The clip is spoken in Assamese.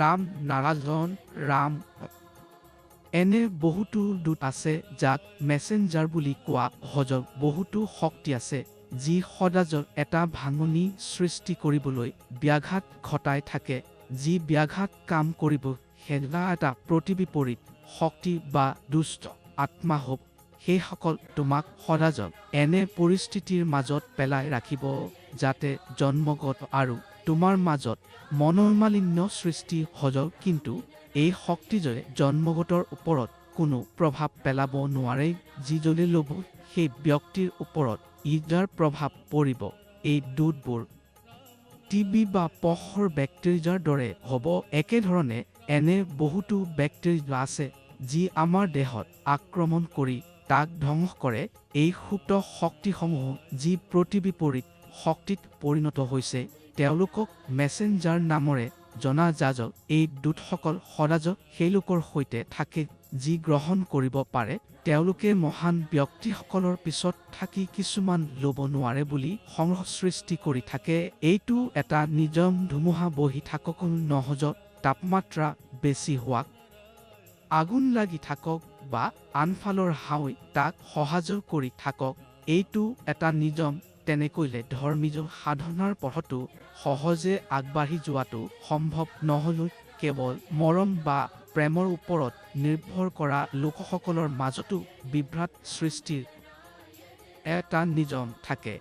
ৰাম নাৰায়ণ ৰাম। এনে বহুতো দূত আছে যাক মেছেঞ্জাৰ বুলি কোৱা সহজৰ বহুতো শক্তি আছে যি সদাজৰ এটা ভাঙনি সৃষ্টি কৰিবলৈ ব্যাঘাত ঘটাই থাকে যি ব্যাঘাত কাম কৰিব সেয়া এটা প্ৰতিবিপৰীত শক্তি বা দুষ্ট আত্মা হ'ব সেইসকল তোমাক সদাজক এনে পৰিস্থিতিৰ মাজত পেলাই ৰাখিব যাতে জন্মগত আৰু তোমাৰ মাজত মনোমালিন্য সৃষ্টি সজল কিন্তু এই শক্তিজয়ে জন্মগতৰ ওপৰত কোনো প্ৰভাৱ পেলাব নোৱাৰে যিজনে ল'ব সেই ব্যক্তিৰ ওপৰত ইয়াৰ প্ৰভাৱ পৰিব এই দূতবোৰ টিবি বা পহৰ বেক্টেৰিয়াৰ দৰে হ'ব একেধৰণে এনে বহুতো বেক্টেৰিয়া আছে যি আমাৰ দেহত আক্ৰমণ কৰি তাক ধ্বংস কৰে এই সুপ্ত শক্তিসমূহ যি প্ৰতিবিপৰীত শক্তিত পৰিণত হৈছে তেওঁলোকক মেছেঞ্জাৰ নামেৰে জনা যাজক এই দূতসকল সদাজক সেই লোকৰ সৈতে থাকে যি গ্ৰহণ কৰিব পাৰে তেওঁলোকে মহান ব্যক্তিসকলৰ পিছত থাকি কিছুমান ল'ব নোৱাৰে বুলি সংগ্ৰহ সৃষ্টি কৰি থাকে এইটো এটা নিজম ধুমুহা বহি থাকক নহজ তাপমাত্ৰা বেছি হোৱাক আগুন লাগি থাকক বা আনফালৰ হাৱৈ তাক সহযোগ কৰি থাকক এইটো এটা নিজম তেনেকৈলে ধৰ্মীয় সাধনাৰ পথতো সহজে আগবাঢ়ি যোৱাটো সম্ভৱ নহ'লেও কেৱল মৰম বা প্ৰেমৰ ওপৰত নিৰ্ভৰ কৰা লোকসকলৰ মাজতো বিভ্ৰাট সৃষ্টিৰ এটা নিজম থাকে।